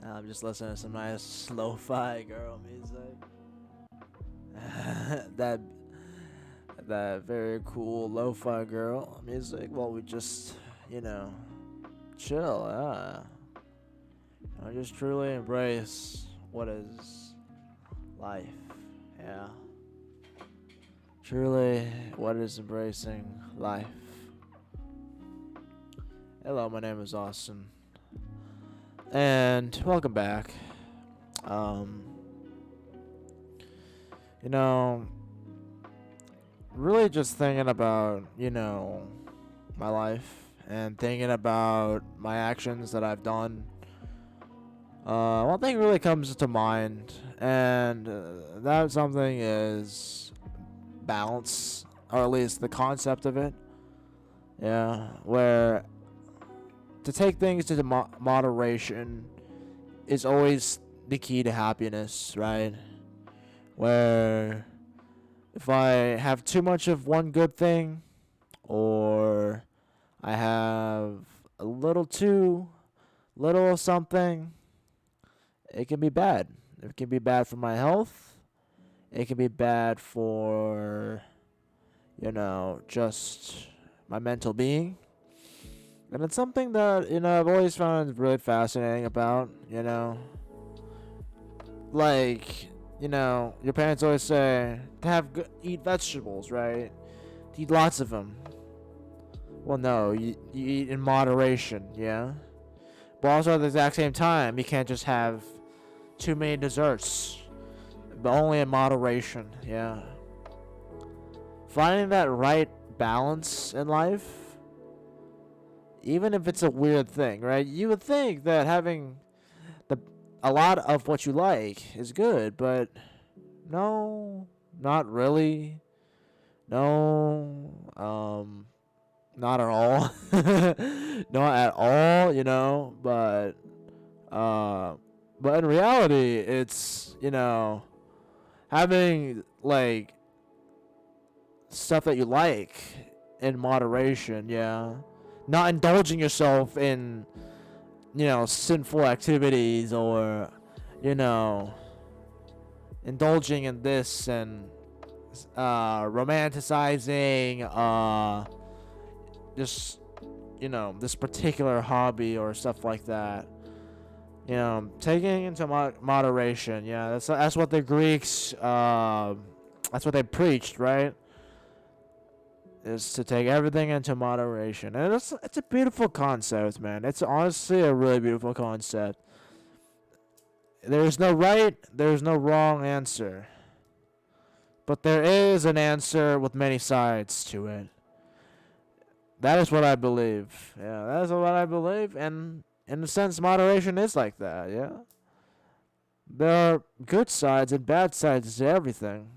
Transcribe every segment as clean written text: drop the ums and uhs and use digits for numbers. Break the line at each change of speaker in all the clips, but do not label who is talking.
I'm just listening to some nice lo-fi girl music. that that very cool lo-fi girl music. While we just, you know, chill. I just truly embrace what is life. Yeah, truly, what is embracing life. Hello, my name is Austin, and welcome back. Um, you know, really just thinking about, my life and thinking about my actions that I've done. One thing really comes to mind, and that something is balance, or at least the concept of it. Yeah, where to take things to the moderation is always the key to happiness, right? Where if I have too much of one good thing, or I have a little too little of something, it can be bad. It can be bad for my health. It can be bad for, just my mental being. And it's something that, I've always found really fascinating about, Like, your parents always say to eat vegetables, right? To eat lots of them. Well, no, you eat in moderation, yeah? But also at the exact same time, you can't just have too many desserts. But only in moderation, yeah. Finding that right balance in life, even if it's a weird thing, right? You would think that having the a lot of what you like is good, but no, not really. No, not at all. Not at all, uh, but in reality, it's, having, like, stuff that you like in moderation, yeah. Not indulging yourself in, sinful activities, or, you know, indulging in this and romanticizing just, this particular hobby or stuff like that. Taking into moderation, yeah, that's what the Greeks, that's what they preached, right? Is to take everything into moderation, and it's a beautiful concept, man. It's honestly a really beautiful concept. There's no right, there's no wrong answer, but there is an answer with many sides to it. That is what I believe. Yeah, that is what I believe, and in a sense, moderation is like that. Yeah, there are good sides and bad sides to everything,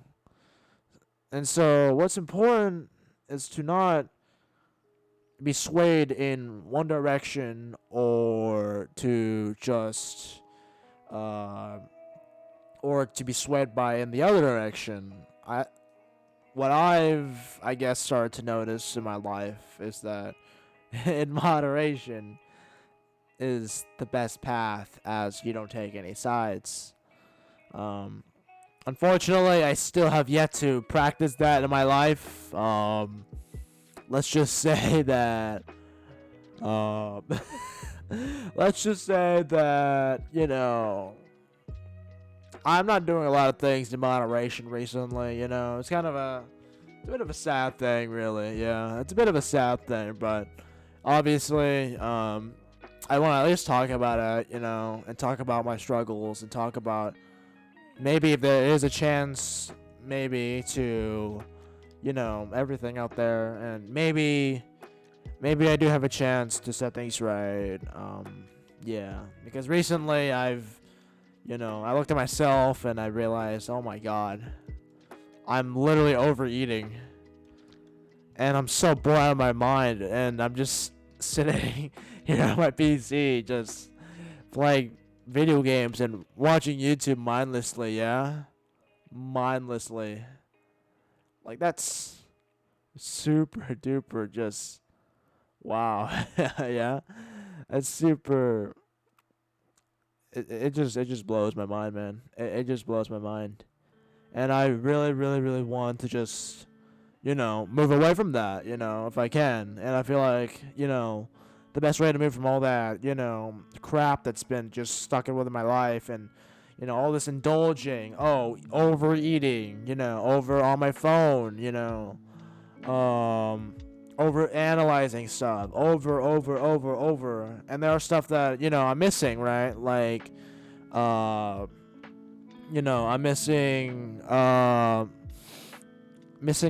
and so what's important is to not be swayed in one direction, or to just uh, or to be swayed by in the other direction. What I guess started to notice in my life is that in moderation is the best path, as you don't take any sides. Um, Unfortunately, I still have yet to practice that in my life. Let's just say that. Um, let's just say that I'm not doing a lot of things in moderation recently. It's kind of it's a bit of a sad thing, really. Yeah, it's a bit of a sad thing, but obviously, I want to at least talk about it, and talk about my struggles, and talk about maybe if there is a chance, maybe to, everything out there, and maybe I do have a chance to set things right. Yeah, because recently I looked at myself and I realized, oh my god, I'm literally overeating, and I'm so bored out of my mind, and I'm just sitting here on my PC, just playing video games and watching YouTube mindlessly. Yeah, mindlessly. Like, that's super duper just wow. Yeah, that's super. it just blows my mind, man. It just blows my mind. And I really, really, really want to just, move away from that, if I can. And I feel like, the best way to move from all that, crap that's been just stuck in with my life, and, all this indulging, overeating, over on my phone, over analyzing stuff, over. And there are stuff that, I'm missing, right? Like, I'm missing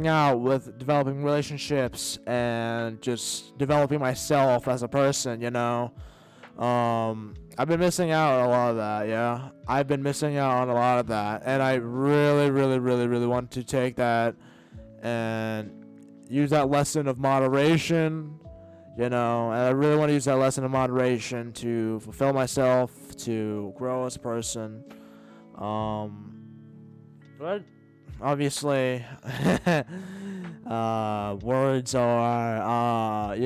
out with developing relationships and just developing myself as a person, I've been missing out on a lot of that, yeah. I've been missing out on a lot of that, and I really, really, really, really want to take that and use that lesson of moderation, and I really want to use that lesson of moderation to fulfill myself, to grow as a person. But obviously, words are,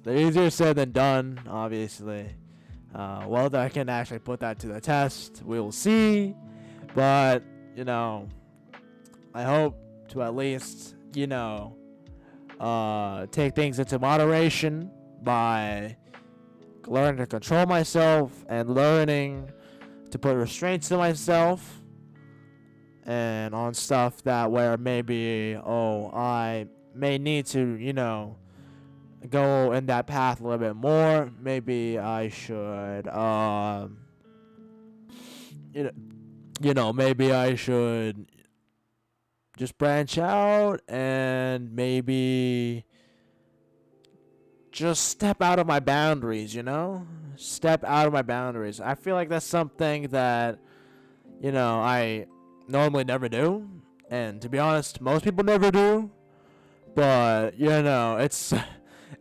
they're easier said than done, obviously. Whether I can actually put that to the test, we will see. But, I hope to at least, take things into moderation by learning to control myself and learning to put restraints to myself and on stuff that where maybe, I may need to, go in that path a little bit more. Maybe I should, maybe I should just branch out and maybe just step out of my boundaries, Step out of my boundaries. I feel like that's something that, I normally never do. And to be honest, most people never do. But,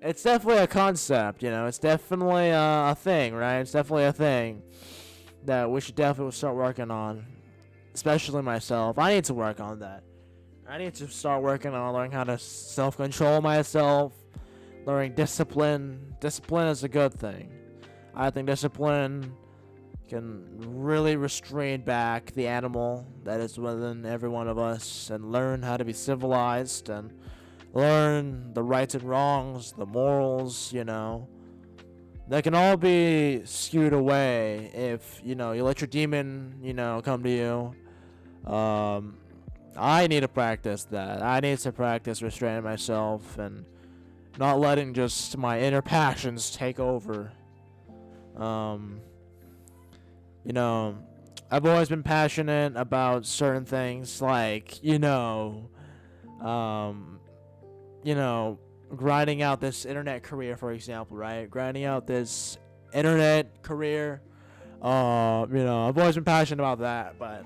it's definitely a concept, It's definitely a thing, right? It's definitely a thing that we should definitely start working on. Especially myself. I need to work on that. I need to start working on learning how to self-control myself. Learning discipline. Discipline is a good thing. I think discipline can really restrain back the animal that is within every one of us and learn how to be civilized and learn the rights and wrongs, the morals, that can all be skewed away if, you let your demon, come to you. I need to practice that. I need to practice restraining myself and not letting just my inner passions take over. I've always been passionate about certain things, like, grinding out this internet career, for example, right? Grinding out this internet career. I've always been passionate about that, but,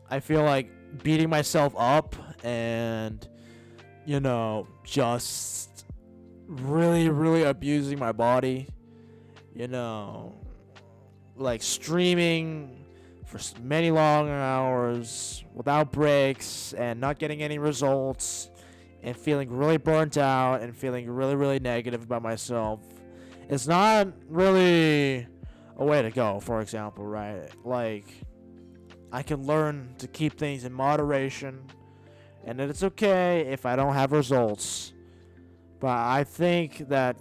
I feel like beating myself up and, just really, really abusing my body, like streaming for many long hours without breaks and not getting any results and feeling really burnt out and feeling really, really negative about myself. It's not really a way to go, for example, right? Like, I can learn to keep things in moderation, and that it's okay if I don't have results. But I think that,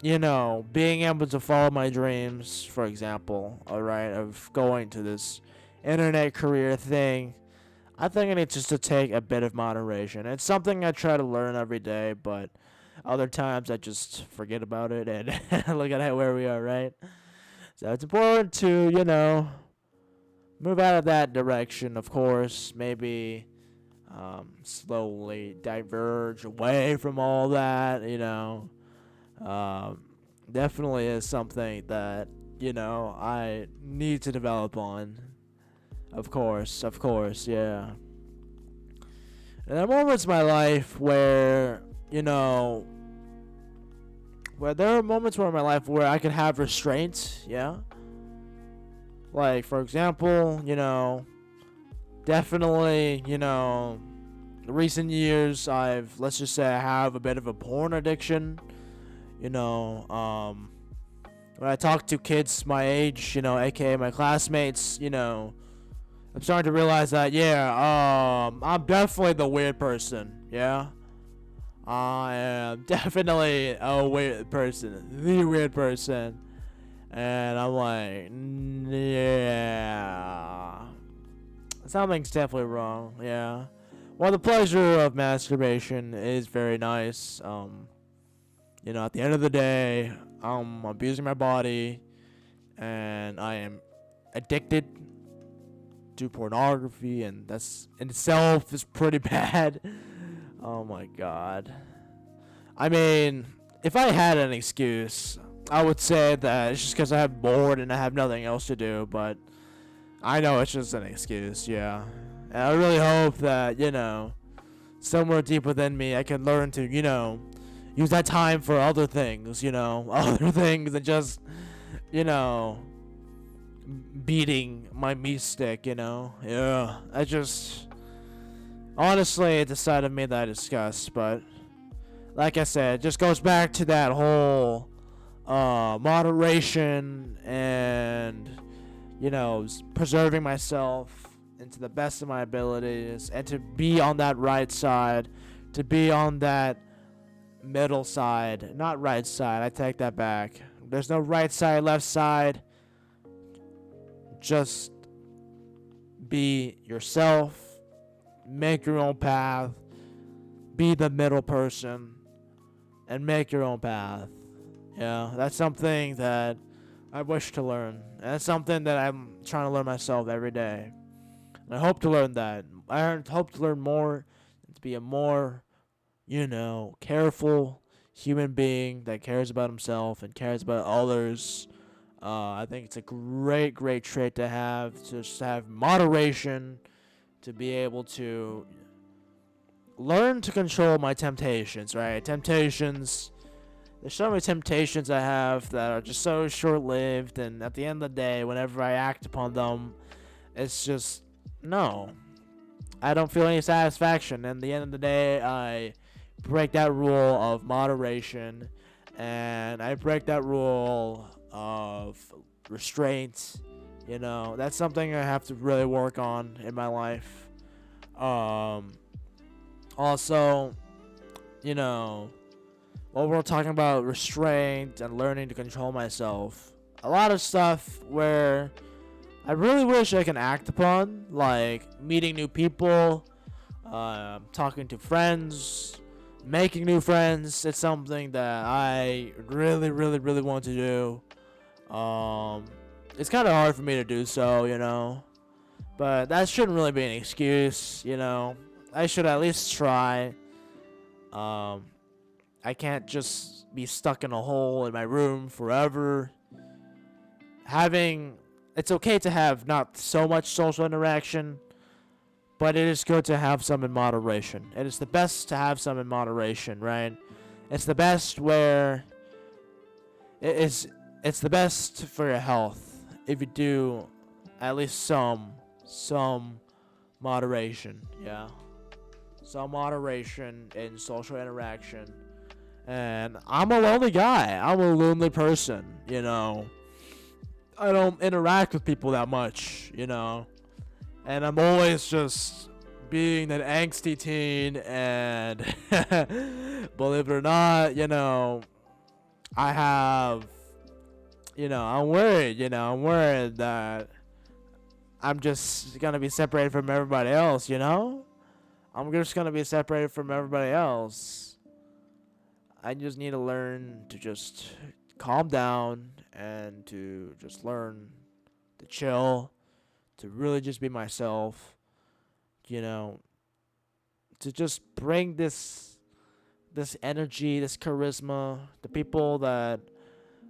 being able to follow my dreams, for example, alright, of going to this internet career thing, I think I need just to take a bit of moderation. It's something I try to learn every day, but other times I just forget about it and look at where we are, right? So it's important to, move out of that direction, of course. Maybe slowly diverge away from all that, definitely is something that, I need to develop on. Of course, yeah. And there are moments in my life where, where there are moments in my life where I can have restraints, yeah. Like, for example, definitely, recent years, let's just say I have a bit of a porn addiction, when I talk to kids my age, aka my classmates, I'm starting to realize that, yeah, I'm definitely the weird person, yeah? I am definitely a weird person, the weird person. And I'm like, yeah, something's definitely wrong, yeah. Well, the pleasure of masturbation is very nice. At the end of the day, I'm abusing my body, and I am addicted to pornography, and that's in itself is pretty bad. Oh my god. I mean, if I had an excuse, I would say that it's just because I have bored and I have nothing else to do, but I know it's just an excuse, yeah. And I really hope that, somewhere deep within me, I can learn to, use that time for other things, other things than just, you know, beating my meat stick, Yeah, honestly, it's a side of me that I discuss, but like I said, it just goes back to that whole moderation and, preserving myself into the best of my abilities and to be on that right side, to be on that middle side, not right side, I take that back. There's no right side, left side. Just be yourself, make your own path, be the middle person, and make your own path. Yeah, that's something that I wish to learn. And that's something that I'm trying to learn myself every day. And I hope to learn that. I hope to learn more and to be a more, careful human being that cares about himself and cares about others. I think it's a great, great trait to have, to just have moderation, to be able to learn to control my temptations, right? There's so many temptations I have that are just so short-lived, and at the end of the day, whenever I act upon them, it's just, no. I don't feel any satisfaction, and at the end of the day, I break that rule of moderation, and I break that rule of restraints. That's something I have to really work on in my life. Also, while we're talking about restraint and learning to control myself, a lot of stuff where I really wish I can act upon, like meeting new people, talking to friends, making new friends. It's something that I really, really, really want to do. It's kind of hard for me to do so, but that shouldn't really be an excuse, I should at least try. I can't just be stuck in a hole in my room forever. It's okay to have not so much social interaction, but it is good to have some in moderation. It is the best to have some in moderation, right? It's the best where it's the best for your health if you do at least some moderation, yeah. Some moderation in social interaction. And I'm a lonely guy. I'm a lonely person, I don't interact with people that much, And I'm always just being that angsty teen, and believe it or not, I have, I'm worried that I'm just gonna be separated from everybody else, I'm just gonna be separated from everybody else. I just need to learn to just calm down and to just learn to chill, to really just be myself, to just bring this energy, this charisma, the people that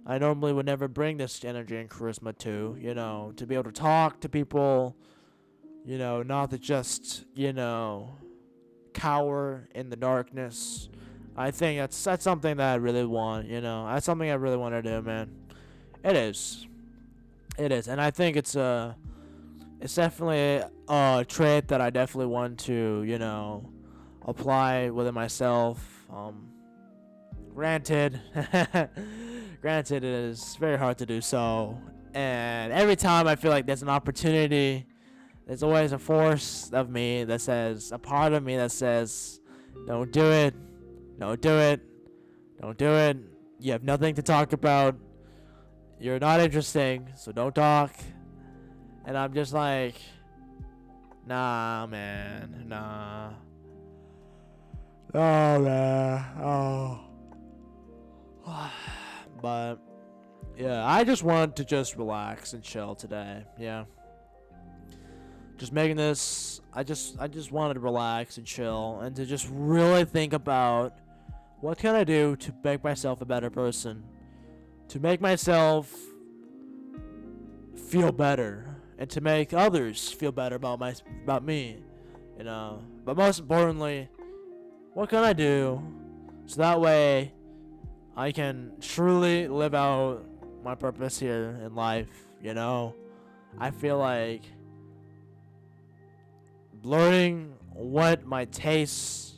I normally would never bring this energy and charisma to, to be able to talk to people, not to just, cower in the darkness. I think that's something that I really want, That's something I really want to do, man. It is. And I think it's definitely a trait that I definitely want to, apply within myself. Granted, Granted, it is very hard to do so. And every time I feel like there's an opportunity, there's always a force of me that says, a part of me that says, don't do it, don't do it, don't do it. You have nothing to talk about. You're not interesting, so don't talk. And I'm just like, nah, man, nah. Oh, man, oh. But, yeah, I just wanted to just relax and chill today, yeah. Just making this, I just wanted to relax and chill and to just really think about what can I do to make myself a better person, to make myself feel better, and to make others feel better about me, you know. But most importantly, what can I do so that way I can truly live out my purpose here in life, you know. I feel like learning what my tastes,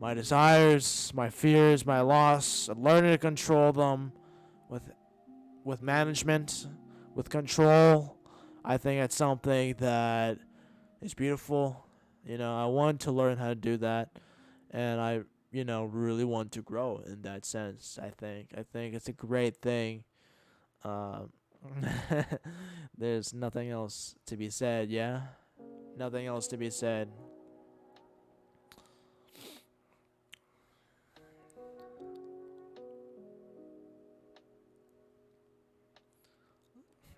my desires, my fears, my loss, learning to control them with management, with control. I think it's something that is beautiful. You know, I want to learn how to do that, and I, really want to grow in that sense. I think it's a great thing. Um, there's nothing else to be said. Yeah, nothing else to be said.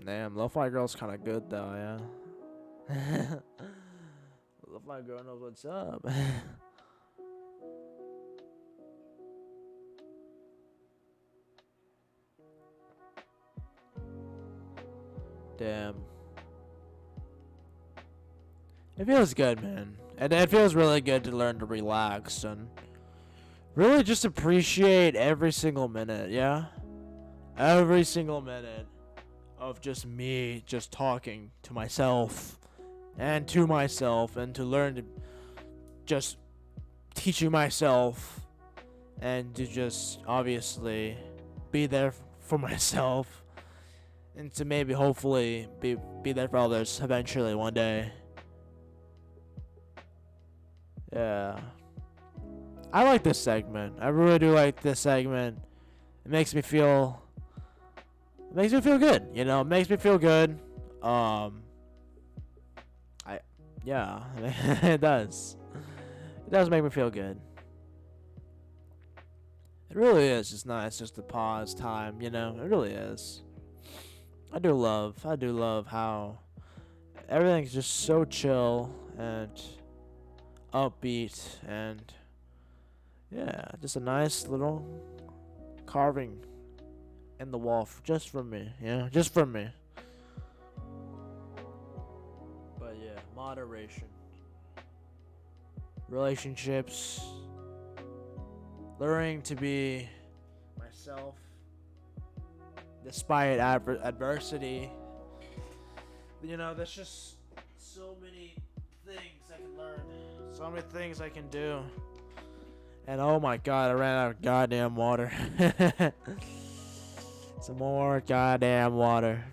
Damn, Lo-Fi Girl's kind of good though, yeah. Lo-Fi Girl knows what's up. Damn. It feels good, man. And it feels really good to learn to relax and really just appreciate every single minute, yeah? Every single minute of just me just talking to myself and to learn to just teaching myself and to just obviously be there for myself and to maybe hopefully be there for others eventually one day. Yeah. I like this segment. I really do like this segment. It makes me feel good, you know. It makes me feel good. I yeah, it does. It does make me feel good. It really is just nice just to pause time, you know. It really is. I do love how everything's just so chill and upbeat and yeah, just a nice little carving in the wall just for me, yeah, just for me. But yeah, moderation, relationships, learning to be myself despite adversity. You know, there's just so many things I can learn, so many things I can do. And oh my god, I ran out of goddamn water. Some more goddamn water.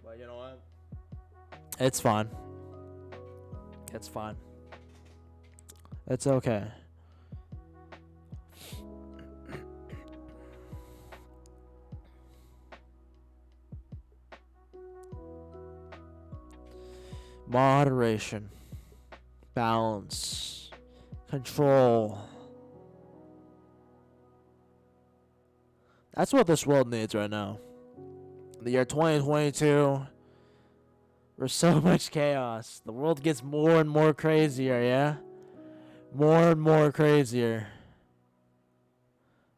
But you know what? It's fine. It's fine. It's okay. Moderation, balance, control. That's what this world needs right now. The year 2022, there's so much chaos. The world gets more and more crazier, yeah? More and more crazier.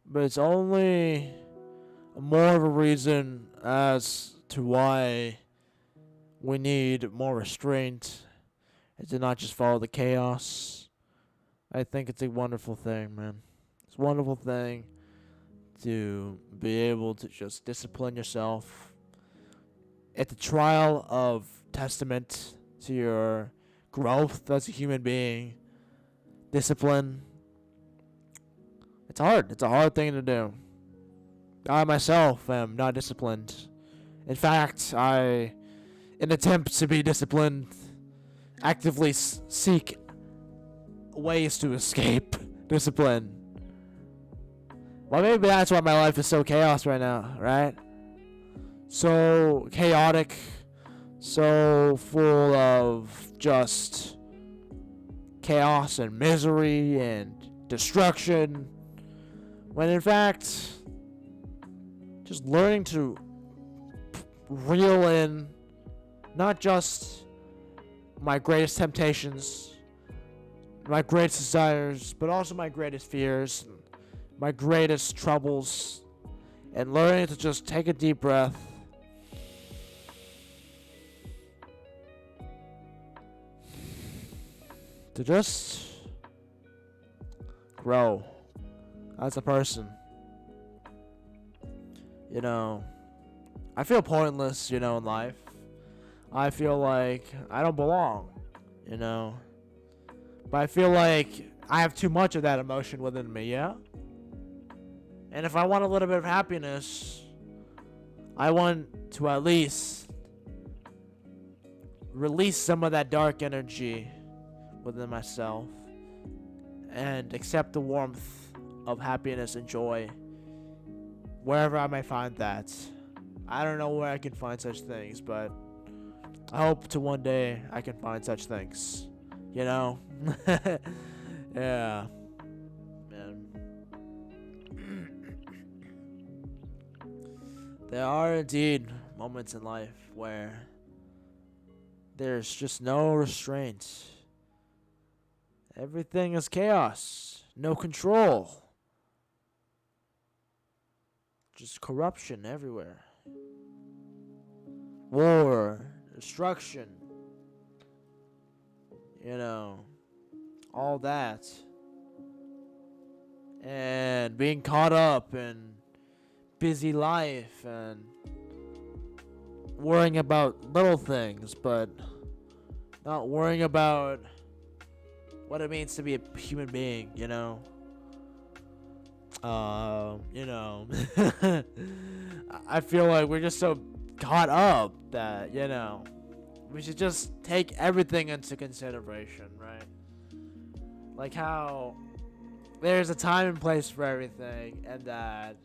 But it's only more of a reason as to why we need more restraint and to not just follow the chaos. I think it's a wonderful thing, man. It's a wonderful thing to be able to just discipline yourself. It's a trial of testament to your growth as a human being. Discipline. It's hard. It's a hard thing to do. I myself am not disciplined. In fact, in attempts to be disciplined, actively seek ways to escape discipline. Well, maybe that's why my life is so chaos right now, right? So chaotic, so full of just chaos and misery and destruction. When in fact, just learning to reel in not just my greatest temptations, my greatest desires, but also my greatest fears, my greatest troubles, and learning to just take a deep breath, to just grow as a person. I feel pointless, in life. I feel like I don't belong, But I feel like I have too much of that emotion within me, yeah? And if I want a little bit of happiness, I want to at least release some of that dark energy within myself and accept the warmth of happiness and joy wherever I may find that. I don't know where I can find such things, but I hope to one day I can find such things. Yeah. Man. There are indeed moments in life where there's just no restraint. Everything is chaos. No control. Just corruption everywhere. War, destruction, all that. And being caught up in busy life and worrying about little things, but not worrying about what it means to be a human being, I feel like we're just so caught up that, we should just take everything into consideration, right? Like how there's a time and place for everything, and that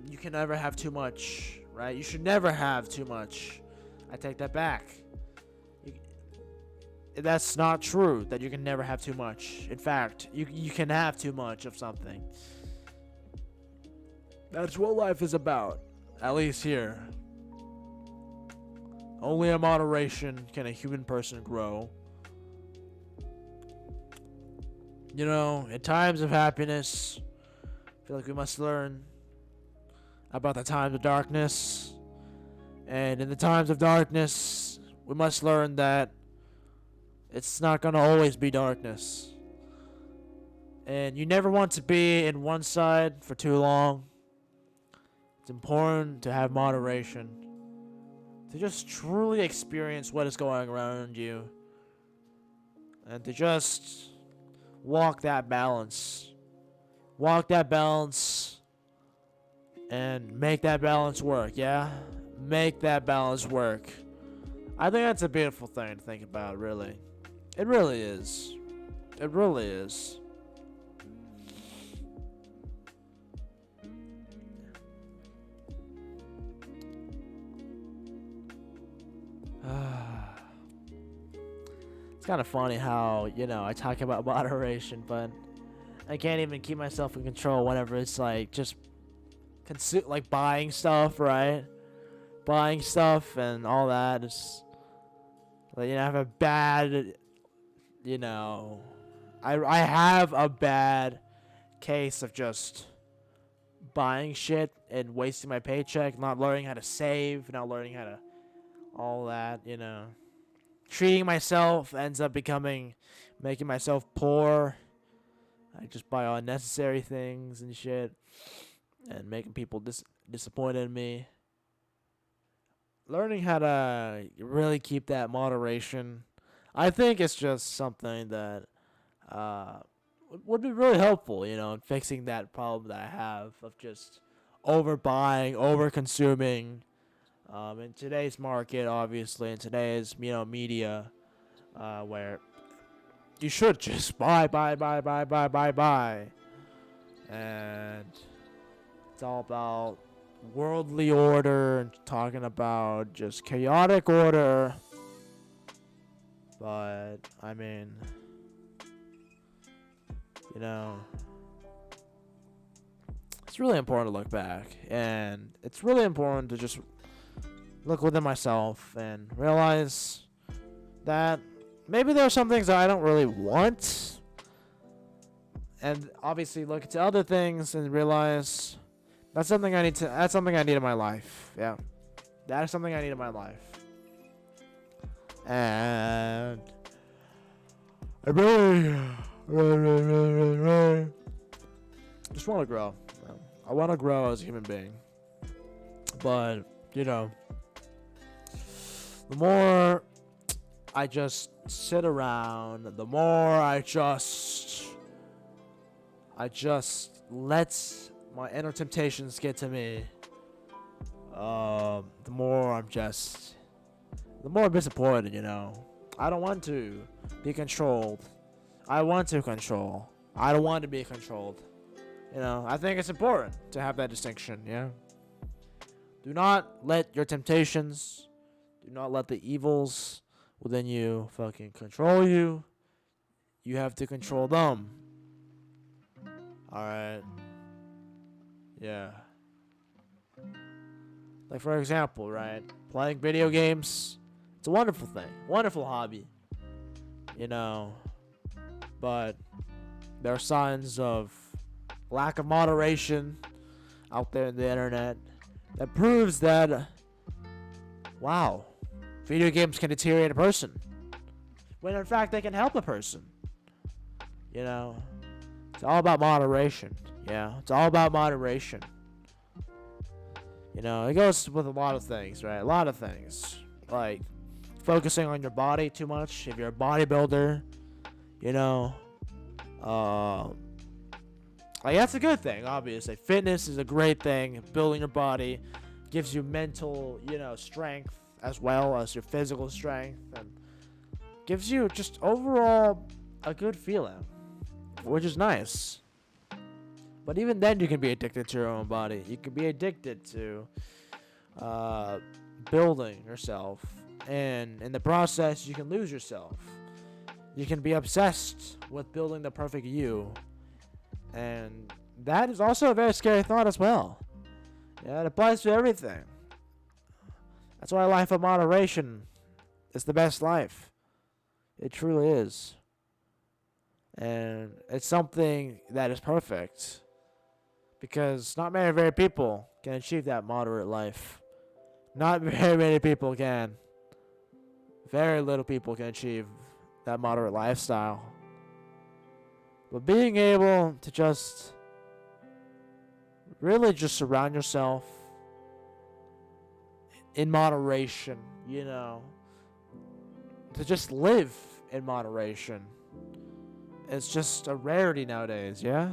you can never have too much, right? You should never have too much. I take that back. That's not true, that you can never have too much. In fact, you can have too much of something. That's what life is about, at least here. Only in moderation can a human person grow. In times of happiness, I feel like we must learn about the times of darkness. And in the times of darkness, we must learn that it's not going to always be darkness. And you never want to be in one side for too long. It's important to have moderation, to just truly experience what is going around you, and to just walk that balance. Walk that balance and make that balance work, yeah? Make that balance work. I think that's a beautiful thing to think about, really. It really is. It really is. It's kind of funny how, I talk about moderation, but I can't even keep myself in control whenever it's like just like buying stuff, right? Buying stuff and all that. It's like, I have a bad, I have a bad case of just buying shit and wasting my paycheck, not learning how to save, not learning how to all that, Treating myself ends up making myself poor. I just buy unnecessary things and shit, and making people disappointed in me. Learning how to really keep that moderation, I think it's just something that would be really helpful, in fixing that problem that I have of just overbuying, over consuming. In today's market, obviously, in today's media, where you should just buy, and it's all about worldly order and talking about just chaotic order. But I mean, you know, it's really important to look back, and it's really important to just look within myself and realize that maybe there are some things that I don't really want, and obviously look into other things and realize that's something I need to. That's something I need in my life. Yeah, that is something I need in my life, and I really just want to grow. I want to grow as a human being, but the more I just sit around, the more I just let my inner temptations get to me. The more I'm disappointed. I don't want to be controlled. I want to control. I don't want to be controlled. I think it's important to have that distinction. Yeah. Do not let your temptations, do not let the evils within you fucking control you. You have to control them. Alright. Yeah. Like, for example, right? Playing video games. It's a wonderful thing. Wonderful hobby. But there are signs of lack of moderation out there in the internet that proves that, wow, video games can deteriorate a person, when in fact they can help a person. It's all about moderation. Yeah, it's all about moderation. It goes with a lot of things, right? A lot of things. Like focusing on your body too much. If you're a bodybuilder, like that's a good thing, obviously. Fitness is a great thing. Building your body gives you mental, strength as well as your physical strength, and gives you just overall a good feeling, which is nice. But even then, you can be addicted to your own body. You can be addicted to building yourself, and in the process, you can lose yourself. You can be obsessed with building the perfect you, and that is also a very scary thought as well. Yeah, it applies to everything. That's why a life of moderation is the best life. It truly is. And it's something that is perfect, because not very people can achieve that moderate life. Not very many people can. Very little people can achieve that moderate lifestyle. But being able to just really just surround yourself in moderation, to just live in moderation, it's just a rarity nowadays, yeah?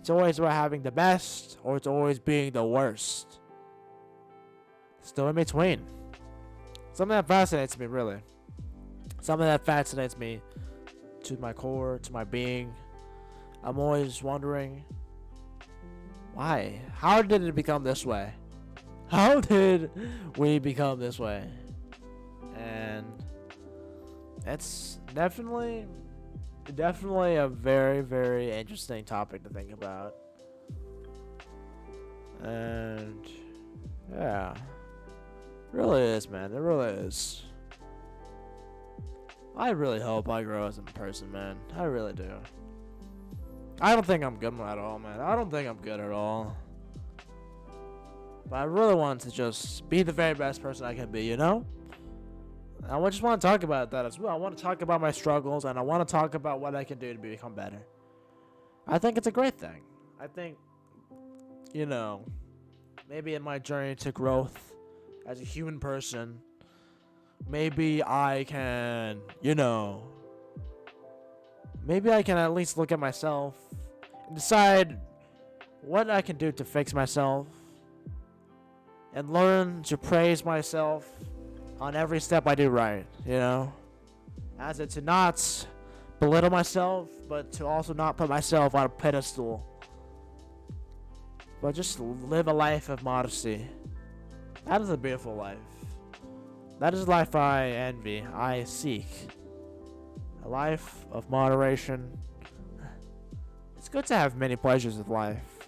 It's always about having the best, or it's always being the worst. Still in between. Something that fascinates me, really. Something that fascinates me to my core, to my being. I'm always wondering, why? How did it become this way? How did we become this way? And it's definitely a very, very interesting topic to think about. And yeah, it really is, man. It really is. I really hope I grow as a person, man. I really do. I don't think I'm good at all, man. I don't think I'm good at all. But I really want to just be the very best person I can be, I just want to talk about that as well. I want to talk about my struggles, and I want to talk about what I can do to become better. I think it's a great thing. I think, maybe in my journey to growth as a human person, maybe I can, maybe I can at least look at myself and decide what I can do to fix myself and learn to praise myself on every step I do right, you know? As in to not belittle myself, but to also not put myself on a pedestal. But just live a life of modesty. That is a beautiful life. That is a life I envy, I seek. A life of moderation. It's good to have many pleasures of life.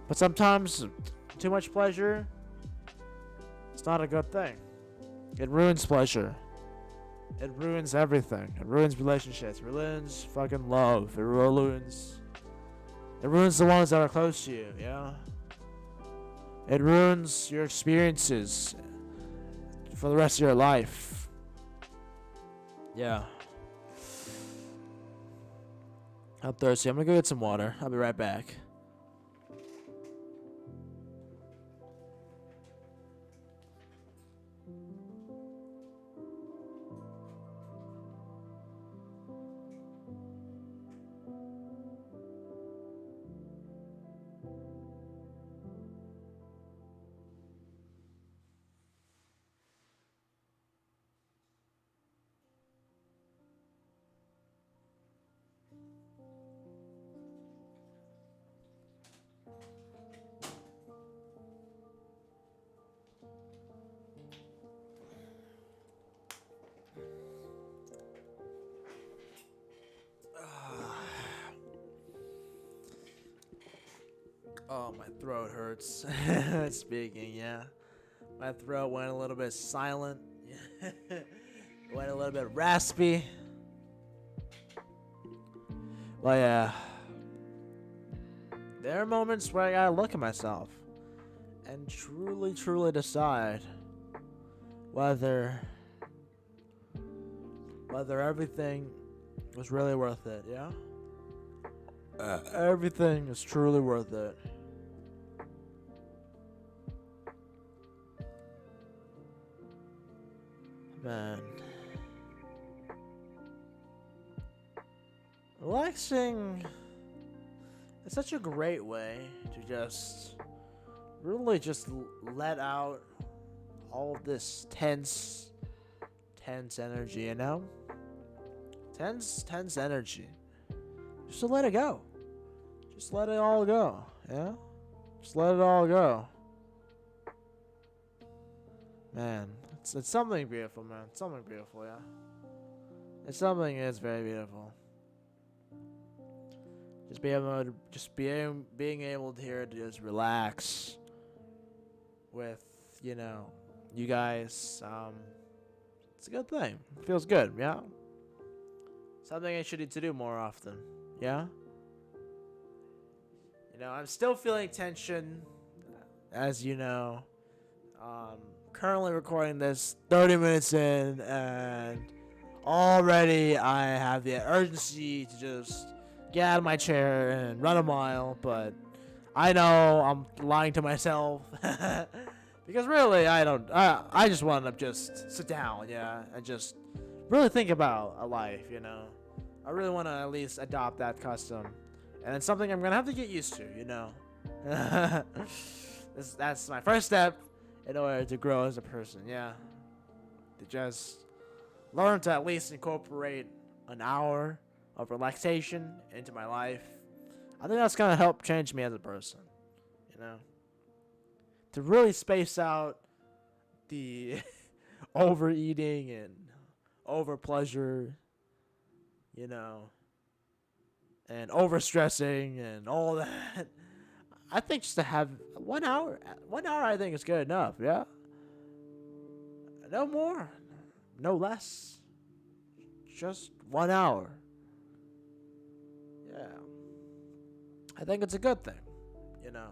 But sometimes too much pleasure, it's not a good thing. It ruins pleasure. It ruins everything. It ruins relationships. It ruins fucking love. It ruins the ones that are close to you, yeah? It ruins your experiences for the rest of your life. Yeah. I'm thirsty. I'm gonna go get some water. I'll be right back. Oh, my throat hurts. Speaking, yeah. My throat went a little bit silent. Went a little bit raspy. Well, yeah. There are moments where I gotta look at myself and truly decide whether everything was really worth it, yeah? Everything is truly worth it. Man. Relaxing is such a great way to just really just let out all of this tense energy, you know? Tense energy. Just to let it go. Just let it all go, yeah? Just let it all go. Man, it's something beautiful, man. It's something beautiful, yeah? It's something that's very beautiful. Being able to hear to just relax with, you know, you guys. It's a good thing. It feels good, yeah? Something I should need to do more often, yeah? You know, I'm still feeling tension, as you know. Currently recording this 30 minutes in, and already I have the urgency to just get out of my chair and run a mile, but I know I'm lying to myself. Because really, I just want to just sit down, yeah, and just really think about a life, you know. I really want to at least adopt that custom. And it's something I'm going to have to get used to, you know. That's my first step in order to grow as a person, yeah. To just learn to at least incorporate an hour of relaxation into my life. I think that's going to help change me as a person, you know. To really space out the overeating and over pleasure, you know, and overstressing and all that. I think just to have 1 hour, I think is good enough, yeah? No more, no less. Just 1 hour. Yeah. I think it's a good thing, you know.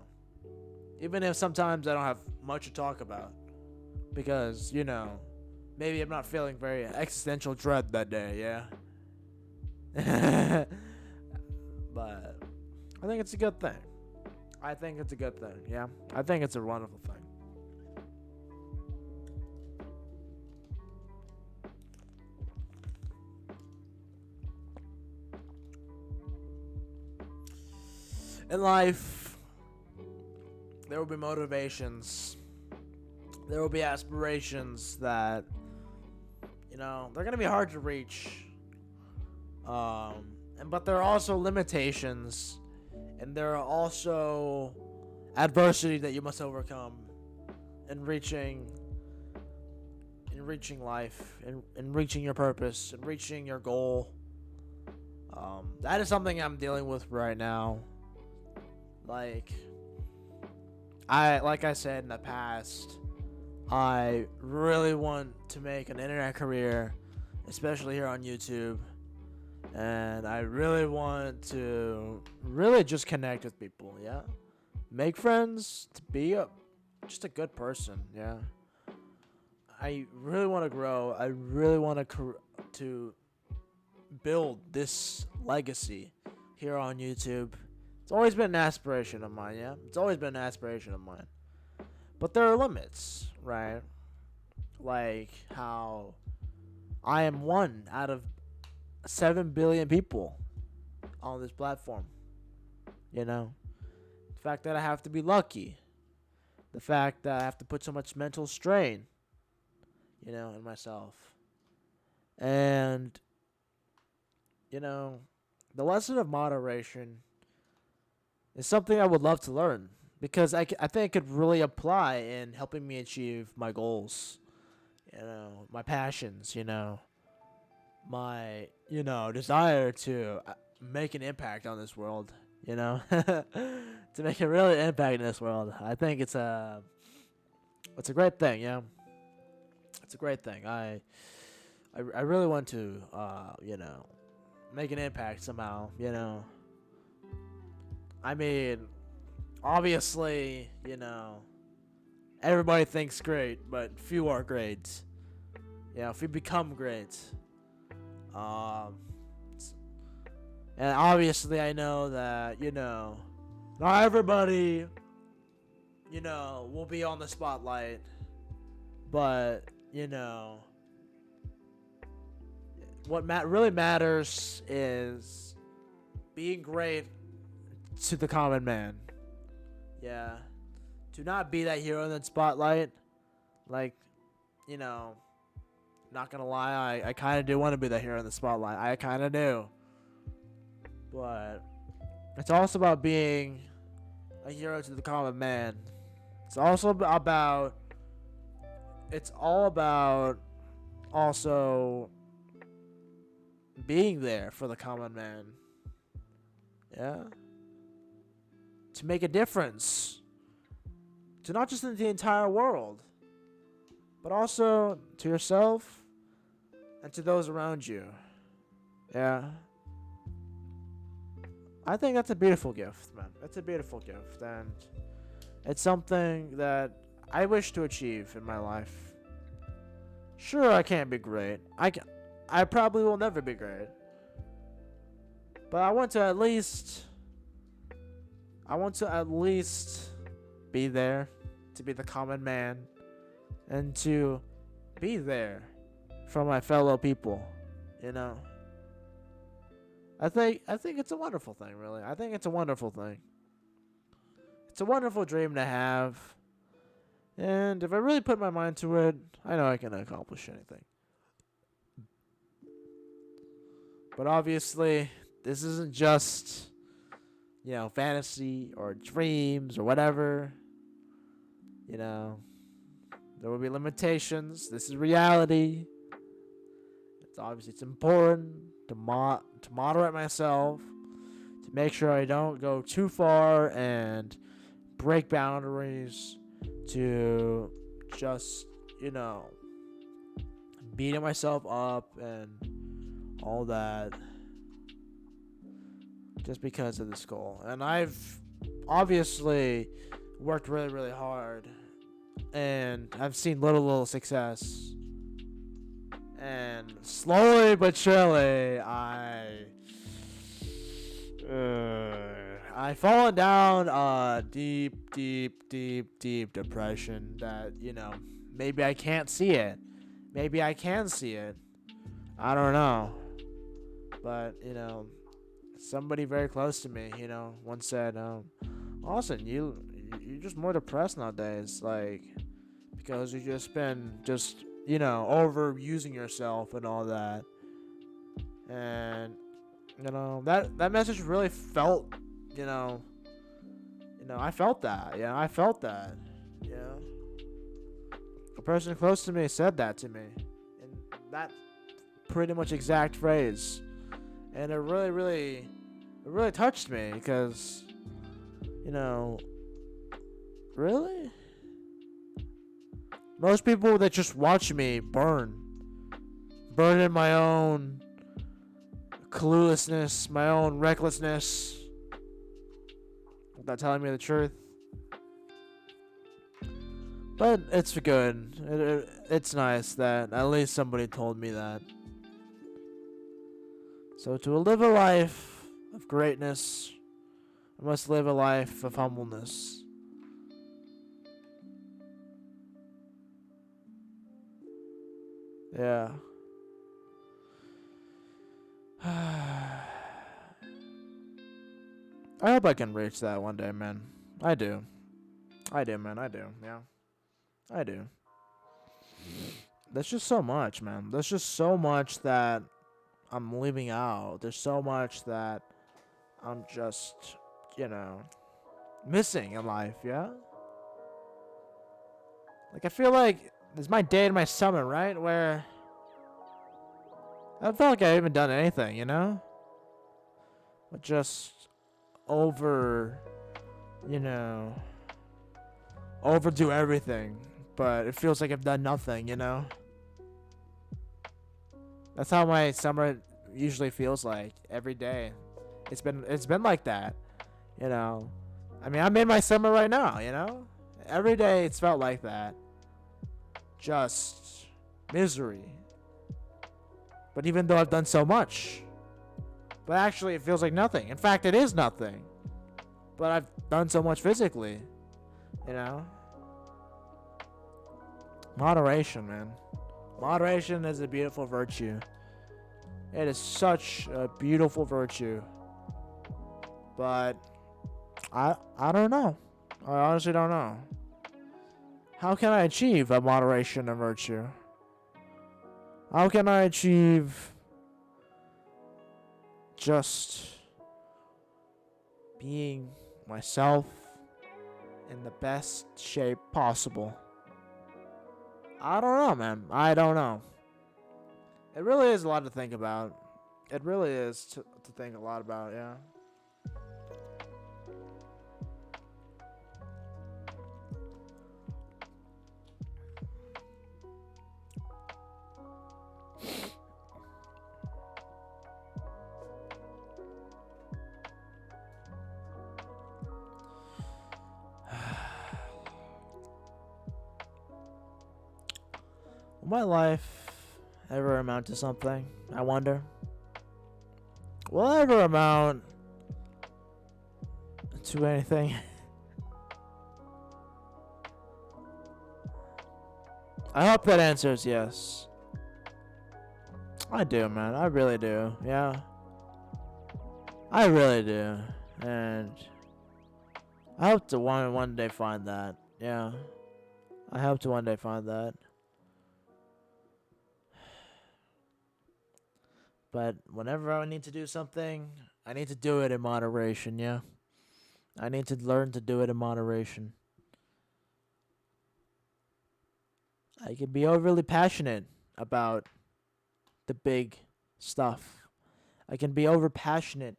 Even if sometimes I don't have much to talk about. Because, you know, maybe I'm not feeling very existential dread that day, yeah? But I think it's a good thing. I think it's a good thing, yeah? I think it's a wonderful thing. In life, there will be motivations. There will be aspirations that, they're going to be hard to reach. But there are also limitations, and there are also adversity that you must overcome in reaching life, in reaching your purpose, in reaching your goal. That is something I'm dealing with right now. Like I said in the past, I really want to make an internet career, especially here on YouTube. And I really want to really just connect with people, yeah? Make friends, to be just a good person, yeah? I really want to grow. I really want to build this legacy here on YouTube. It's always been an aspiration of mine, yeah? It's always been an aspiration of mine. But there are limits, right? Like how I am one out of 7 billion people on this platform. The fact that I have to be lucky. The fact that I have to put so much mental strain, in myself. And, the lesson of moderation is something I would love to learn. Because I think it could really apply in helping me achieve my goals. My passions, my desire to make an impact on this world, to make a really impact in this world. I think it's a great thing. It's a great thing. I really want to make an impact somehow. I mean, obviously, everybody thinks great, but few are great. If we become great. And obviously I know that, not everybody, will be on the spotlight. But, what really matters is being great to the common man. Yeah. To not be that hero in the spotlight. Like, not gonna lie, I kind of do want to be the hero in the spotlight. I kind of do. But it's also about being a hero to the common man. It's also about. It's all about also being there for the common man. Yeah. To make a difference. To not just in the entire world, but also to yourself and to those around you. Yeah. I think that's a beautiful gift, man. That's a beautiful gift, and it's something that I wish to achieve in my life. Sure, I can't be great. I probably will never be great. But I want to at least be there, to be the common man, and to be there for my fellow people, I think it's a wonderful thing, really. I think it's a wonderful thing. It's a wonderful dream to have. And if I really put my mind to it, I know I can accomplish anything. But obviously, this isn't just, fantasy or dreams or whatever. There will be limitations. This is reality. It's important to moderate myself, to make sure I don't go too far and break boundaries, to just, beating myself up and all that just because of this goal. And I've obviously worked really, really hard, and I've seen little success. And slowly but surely, I fallen down a deep depression that, maybe I can't see it. Maybe I can see it. I don't know. But, somebody very close to me, once said, Austin, you're just more depressed nowadays, like, because you just been overusing yourself and all that. And that message really felt, I felt that. Yeah, I felt that. Yeah. A person close to me said that to me, and that pretty much exact phrase, and it really touched me because, really, most people that just watch me burn in my own cluelessness, my own recklessness, without telling me the truth. But it's good. It's nice that at least somebody told me that. So to live a life of greatness, I must live a life of humbleness. Yeah. I hope I can reach that one day, man. I do, man. I do. Yeah. I do. There's just so much, man. There's just so much that I'm leaving out. There's so much that I'm just, missing in life, yeah? Like, I feel like there's my day in my summer, right? Where I don't feel like I haven't done anything, But just overdo everything. But it feels like I've done nothing, That's how my summer usually feels like every day. It's been like that, I mean, I'm in my summer right now, Every day it's felt like that. Just misery. But even though I've done so much, but actually it feels like nothing. In fact, it is nothing. But I've done so much physically, Moderation, man. Moderation is a beautiful virtue. It is such a beautiful virtue. But I don't know. I honestly don't know. How can I achieve a moderation and virtue? How can I achieve just being myself in the best shape possible? I don't know, man. I don't know. It really is a lot to think about. It really is to think a lot about, yeah. Will my life ever amount to something? I wonder. Will I ever amount to anything? I hope that answer is yes. I do, man. I really do. Yeah. I really do. And I hope to one day find that. Yeah. I hope to one day find that. But whenever I need to do something, I need to do it in moderation, yeah? I need to learn to do it in moderation. I can be overly passionate about the big stuff. I can be over passionate,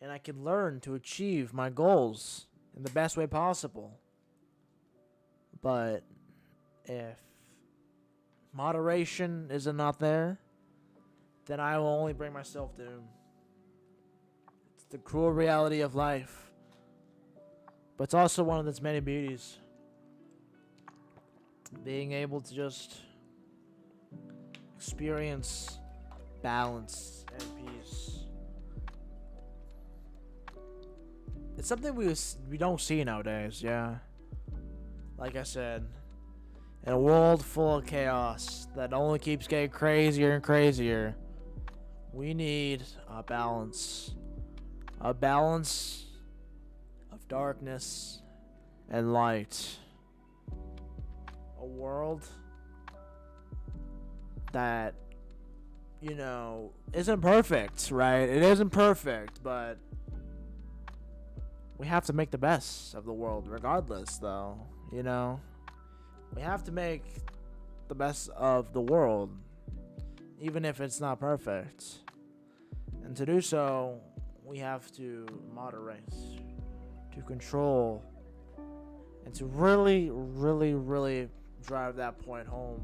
and I can learn to achieve my goals in the best way possible. But if moderation is not there, then I will only bring myself doom. It's the cruel reality of life. But it's also one of its many beauties. Being able to just experience balance and peace. It's something we don't see nowadays, yeah. Like I said, in a world full of chaos that only keeps getting crazier and crazier, we need a balance. A balance of darkness and light. A world that, isn't perfect, right? It isn't perfect, but we have to make the best of the world regardless, though, We have to make the best of the world, even if it's not perfect. And to do so, we have to moderate, to control, and to really, really, really drive that point home.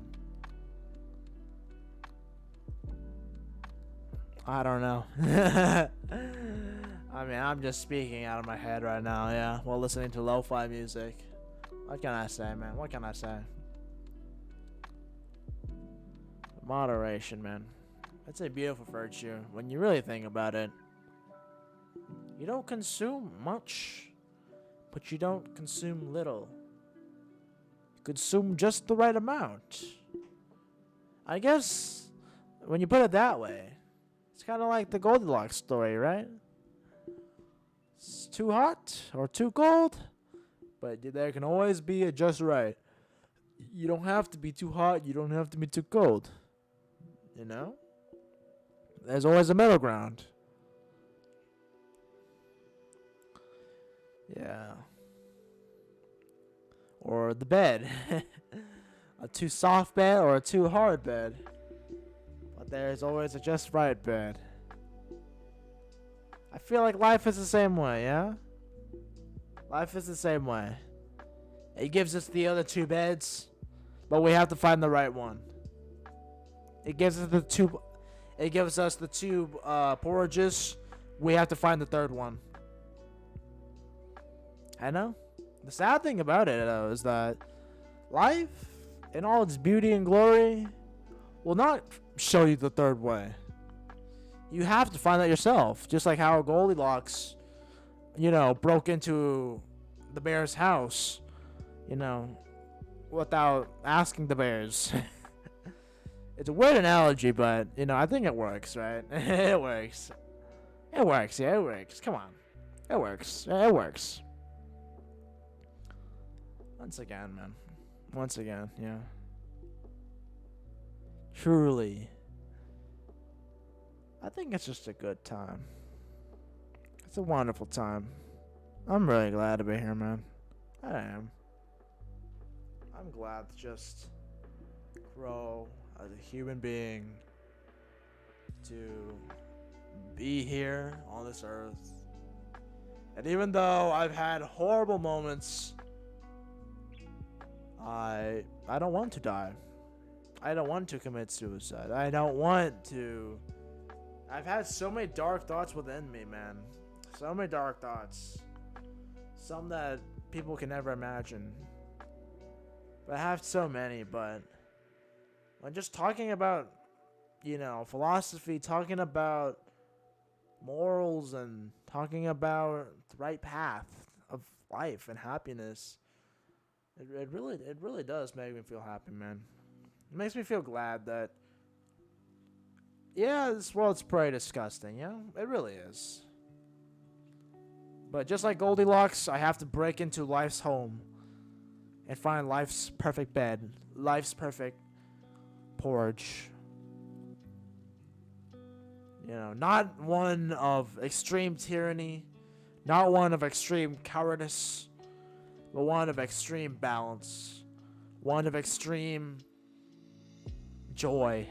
I don't know. I mean, I'm just speaking out of my head right now, yeah, while listening to lo-fi music. What can I say, man? What can I say? Moderation, man. It's a beautiful virtue when you really think about it. You don't consume much, but you don't consume little. You consume just the right amount. I guess when you put it that way, it's kind of like the Goldilocks story, right? It's too hot or too cold, but there can always be a just right. You don't have to be too hot, you don't have to be too cold. There's always a middle ground. Yeah. Or the bed. A too soft bed or a too hard bed. But there's always a just right bed. I feel like life is the same way, yeah? Life is the same way. It gives us the other two beds, but we have to find the right one. It gives us the two porridges. We have to find the third one. I know. The sad thing about it, though, is that life, in all its beauty and glory, will not show you the third way. You have to find that yourself. Just like how Goldilocks, broke into the bear's house, without asking the bears. It's a weird analogy, but, I think it works, right? It works. It works, yeah, it works. Come on. It works. It works. Once again, man. Once again, yeah. Truly. I think it's just a good time. It's a wonderful time. I'm really glad to be here, man. I am. I'm glad to just grow as a human being, to be here on this earth. And even though I've had horrible moments, I don't want to die. I don't want to commit suicide. I don't want to. I've had so many dark thoughts within me, man. So many dark thoughts. Some that people can never imagine. But I have so many, but when just talking about, philosophy, talking about morals, and talking about the right path of life and happiness, it really does make me feel happy, man. It makes me feel glad that, yeah, this world's pretty disgusting, it really is. But just like Goldilocks, I have to break into life's home and find life's perfect bed, life's perfect porridge. Not one of extreme tyranny, not one of extreme cowardice, but one of extreme balance, one of extreme joy,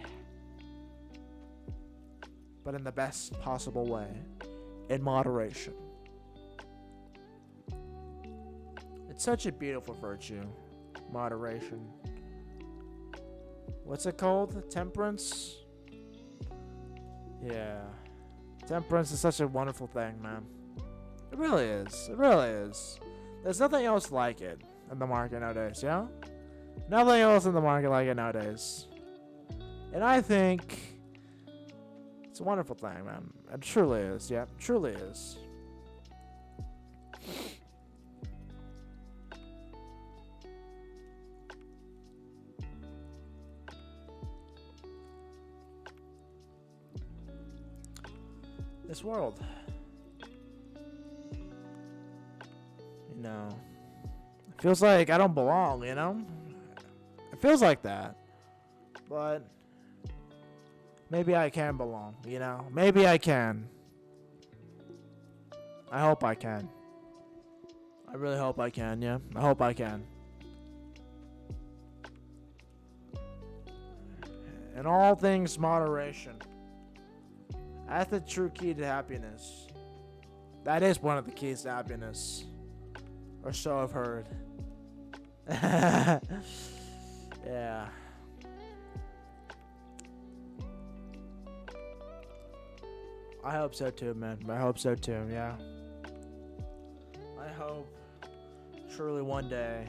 but in the best possible way, in moderation. It's such a beautiful virtue, moderation. What's it called? Temperance? Yeah. Temperance is such a wonderful thing, man. It really is. It really is. There's nothing else like it in the market nowadays, yeah? Nothing else in the market like it nowadays. And I think it's a wonderful thing, man. It truly is, yeah. It truly is. This world. It feels like I don't belong, It feels like that. But maybe I can belong, Maybe I can. I hope I can. I really hope I can, yeah. I hope I can. In all things, moderation. That's the true key to happiness. That is one of the keys to happiness. Or so I've heard. Yeah. I hope so too, man. I hope so too, yeah. I hope truly one day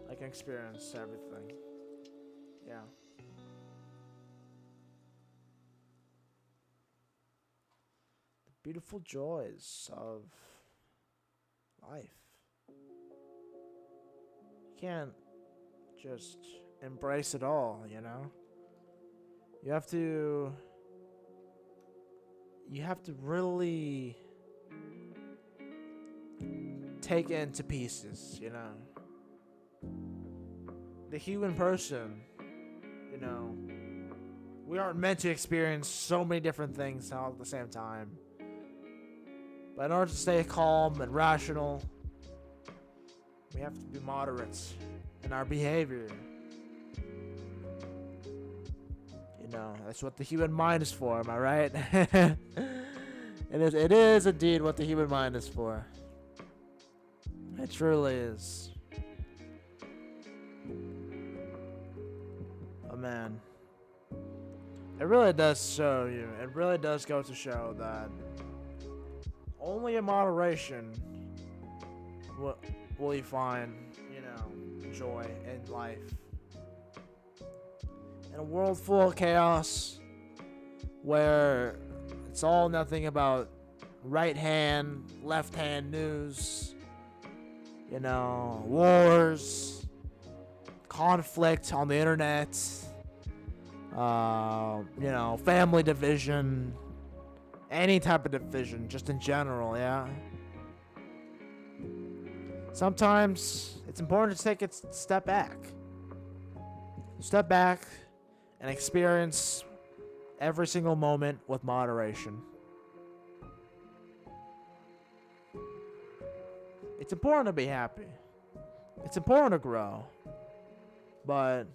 I can experience everything. Yeah. The beautiful joys of life. You can't just embrace it all, You have to really take it into pieces, The human person, we aren't meant to experience so many different things all at the same time. But in order to stay calm and rational, we have to be moderate in our behavior. That's what the human mind is for, am I right? It is indeed what the human mind is for. It truly is. Oh man. It really does show you. It really does go to show that only in moderation will you find, joy in life. In a world full of chaos, where it's all nothing about right hand, left hand news, wars, conflict on the internet, family division, any type of division, just in general, yeah. Sometimes it's important to take a step back. Step back and experience every single moment with moderation. It's important to be happy. It's important to grow. But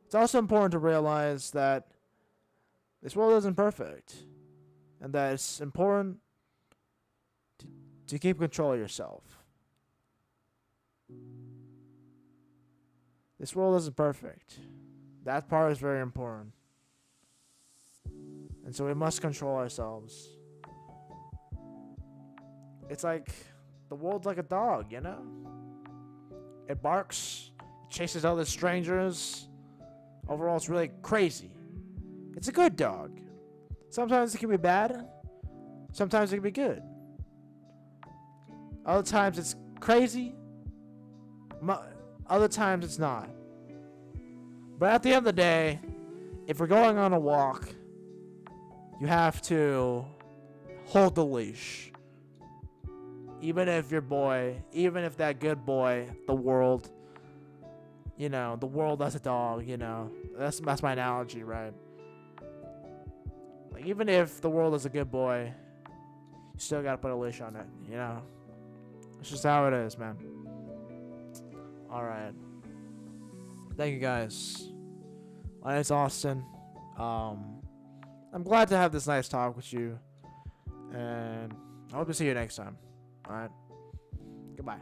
it's also important to realize that this world isn't perfect. And that it's important to keep control of yourself. This world isn't perfect. That part is very important. And so we must control ourselves. It's like the world's like a dog, It barks, chases other strangers. Overall, it's really crazy. It's a good dog. Sometimes it can be bad. Sometimes it can be good. Other times it's crazy. Other times it's not. But at the end of the day, if we're going on a walk, you have to hold the leash. Even if that good boy, the world, the world as a dog, that's my analogy, right? Like, even if the world is a good boy, you still gotta put a leash on it, It's just how it is, man. Alright. Thank you guys. My name's Austin. I'm glad to have this nice talk with you. And I hope to see you next time. Alright. Goodbye.